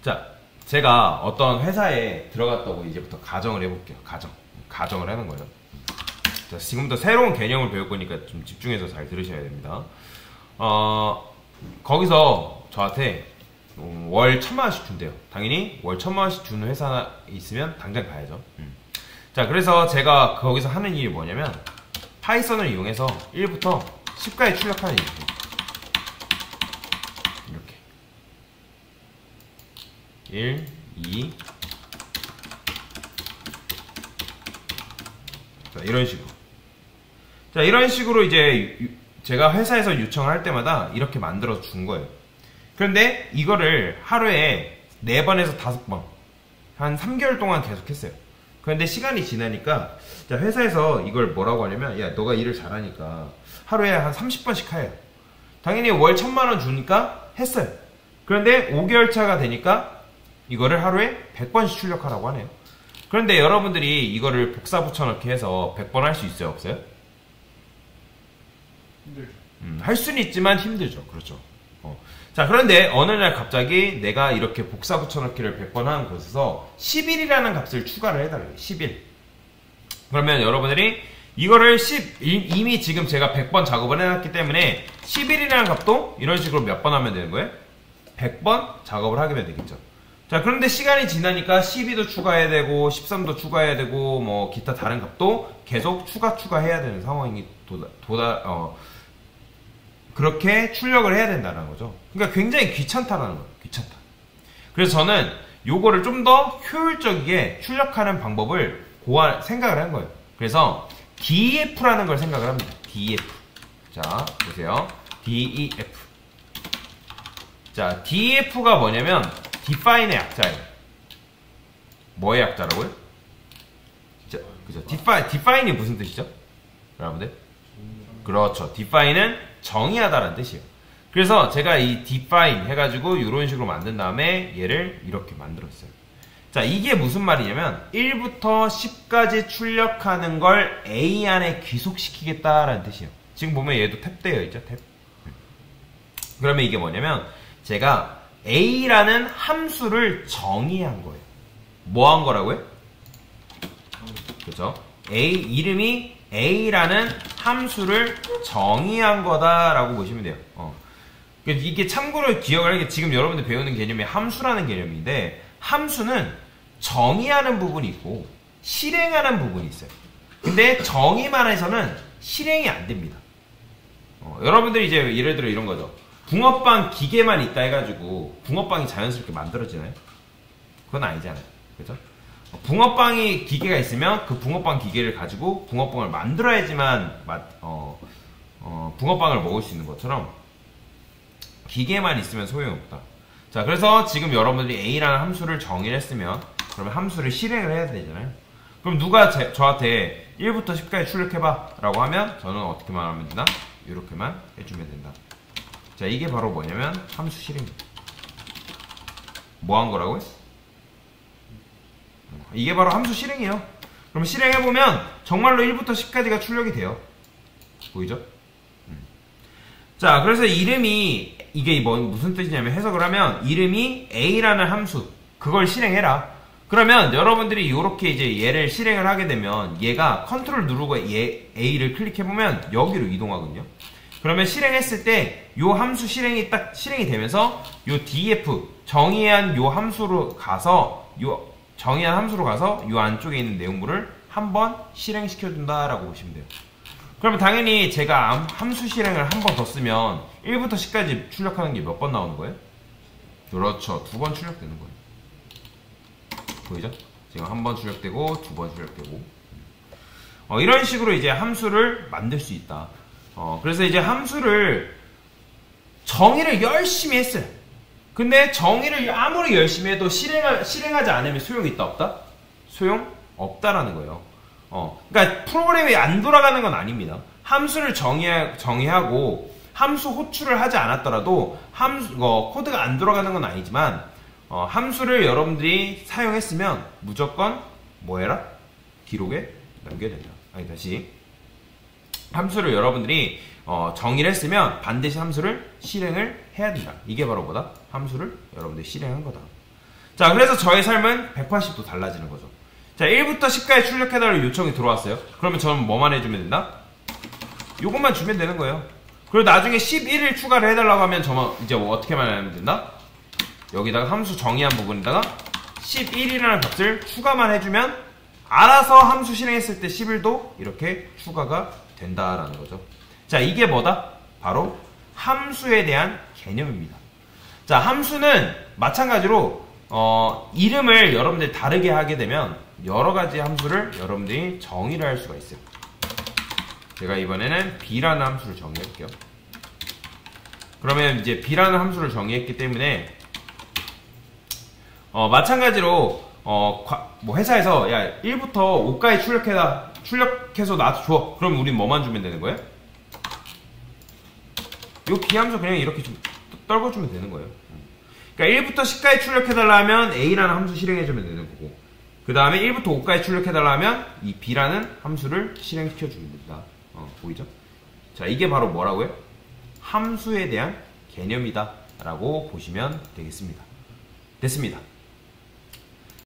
자, 제가 어떤 회사에 들어갔다고 이제부터 가정을 해볼게요. 가정을 하는 거예요. 자, 지금부터 새로운 개념을 배울 거니까 좀 집중해서 잘 들으셔야 됩니다. 거기서 저한테 월 1000만원씩 준대요. 당연히 월 1000만원씩 주는 회사 있으면 당장 가야죠. 자, 그래서 제가 거기서 하는 일이 뭐냐면 파이썬을 이용해서 1부터 10까지 출력하는 일이에요. 이렇게 1, 2 자, 이런 식으로. 자, 이런 식으로 이제 제가 회사에서 요청을 할 때마다 이렇게 만들어서 준 거예요. 그런데 이거를 하루에 4번에서 5번 한 3개월 동안 계속 했어요. 그런데 시간이 지나니까 자, 회사에서 이걸 뭐라고 하냐면 야, 너가 일을 잘하니까 하루에 한 30번씩 해요. 당연히 월 1000만원 주니까 했어요. 그런데 5개월 차가 되니까 이거를 하루에 100번씩 출력하라고 하네요. 그런데 여러분들이 이거를 복사 붙여넣기 해서 100번 할 수 있어요? 없어요? 힘들죠. 할 수는 있지만 힘들죠. 그렇죠. 자, 그런데 어느 날 갑자기 내가 이렇게 복사 붙여넣기를 100번 하는 곳에서 10일이라는 값을 추가를 해달래요. 10일. 그러면 여러분들이 이거를 이미 지금 제가 100번 작업을 해놨기 때문에 10일이라는 값도 이런 식으로 몇 번 하면 되는 거예요? 100번 작업을 하게 되겠죠. 자, 그런데 시간이 지나니까 12도 추가해야 되고 13도 추가해야 되고 뭐 기타 다른 값도 계속 추가해야 되는 상황이 그렇게 출력을 해야 된다는 거죠. 그러니까 굉장히 귀찮다라는 거예요. 귀찮다. 그래서 저는 요거를 좀 더 효율적이게 출력하는 방법을 생각을 한 거예요. 그래서 DEF라는 걸 생각을 합니다. DEF. 자, 보세요. DEF. 자, DEF가 뭐냐면 define의 약자예요. 뭐의 약자라고요? 그죠? define이 무슨 뜻이죠? 여러분들? 그렇죠. define은 정의하다라는 뜻이에요. 그래서 제가 이 define 해가지고 이런 식으로 만든 다음에 얘를 이렇게 만들었어요. 자, 이게 무슨 말이냐면 1부터 10까지 출력하는 걸 A 안에 귀속시키겠다라는 뜻이에요. 지금 보면 얘도 탭 되어 있죠? 탭. 그러면 이게 뭐냐면 제가 A라는 함수를 정의한 거예요. 뭐 한 거라고요? 그죠? 이름이 A라는 함수를 정의한 거다라고 보시면 돼요. 이게 참고로 기억을 하는 게 지금 여러분들 배우는 개념이 함수라는 개념인데 함수는 정의하는 부분이 있고 실행하는 부분이 있어요. 근데 정의만 해서는 실행이 안 됩니다. 여러분들이 이제 예를 들어 이런 거죠. 붕어빵 기계만 있다 해가지고 붕어빵이 자연스럽게 만들어지나요? 그건 아니잖아요. 그죠? 붕어빵이 기계가 있으면 그 붕어빵 기계를 가지고 붕어빵을 만들어야지만 붕어빵을 먹을 수 있는 것처럼 기계만 있으면 소용이 없다. 자, 그래서 지금 여러분들이 A라는 함수를 정의를 했으면 그러면 함수를 실행을 해야 되잖아요. 그럼 누가 저한테 1부터 10까지 출력해봐 라고 하면 저는 어떻게만 하면 되나? 이렇게만 해주면 된다. 자, 이게 바로 뭐냐면 함수 실행입니다. 뭐 한 거라고요? 이게 바로 함수 실행이에요. 그럼 실행해보면 정말로 1부터 10까지가 출력이 돼요. 보이죠? 자, 그래서 이름이 이게 무슨 뜻이냐면 해석을 하면 이름이 A라는 함수 그걸 실행해라. 그러면 여러분들이 이렇게 이제 얘를 실행을 하게 되면 얘가 컨트롤 누르고 A를 클릭해보면 여기로 이동하거든요. 그러면 실행했을 때 요 함수 실행이 딱 실행이 되면서 요 def 정의한 요 함수로 가서 요 안쪽에 있는 내용물을 한번 실행시켜준다라고 보시면 돼요. 그러면 당연히 제가 함수 실행을 한 번 더 쓰면 1부터 10까지 출력하는 게 몇 번 나오는 거예요? 그렇죠. 2번 출력되는 거예요. 보이죠? 지금 한 번 출력되고 2번 출력되고 이런 식으로 이제 함수를 만들 수 있다. 그래서 이제 함수를 정의를 열심히 했어요. 근데 정의를 아무리 열심히 해도 실행하지 않으면 소용이 있다 없다? 소용 없다라는 거예요. 그러니까 프로그램이 안 돌아가는 건 아닙니다. 함수를 정의하고 함수 호출을 하지 않았더라도 코드가 안 돌아가는 건 아니지만 함수를 여러분들이 사용했으면 무조건 뭐 해라? 기록에 남겨야 된다. 다시 함수를 여러분들이 정의를 했으면 반드시 함수를 실행을 해야 된다. 이게 바로 뭐다? 함수를 여러분들이 실행한 거다. 자, 그래서 저의 삶은 180도 달라지는 거죠. 자, 1부터 10까지 출력해달라는 요청이 들어왔어요. 그러면 저는 뭐만 해주면 된다? 요것만 주면 되는 거예요. 그리고 나중에 11을 추가를 해달라고 하면 저만 이제 어떻게만 하면 된다? 여기다가 함수 정의한 부분에다가 11이라는 값을 추가만 해주면 알아서 함수 실행했을 때 11도 이렇게 추가가 된다라는 거죠. 자, 이게 뭐다? 바로 함수에 대한 개념입니다. 자, 함수는 마찬가지로 이름을 여러분들이 다르게 하게 되면 여러 가지 함수를 여러분들이 정의를 할 수가 있어요. 제가 이번에는 b라는 함수를 정의할게요. 그러면 이제 b라는 함수를 정의했기 때문에 마찬가지로 뭐 회사에서 야 1부터 5까지 출력해서 나한테 줘. 그럼 우린 뭐만 주면 되는 거예요? 요 비함수 그냥 이렇게 좀 떨궈주면 되는 거예요. 그러니까 1부터 10까지 출력해달라 하면 a라는 함수 실행해주면 되는 거고, 그 다음에 1부터 5까지 출력해달라 하면 이 b라는 함수를 실행시켜주면 된다. 보이죠? 자, 이게 바로 뭐라고요? 함수에 대한 개념이다 라고 보시면 되겠습니다. 됐습니다.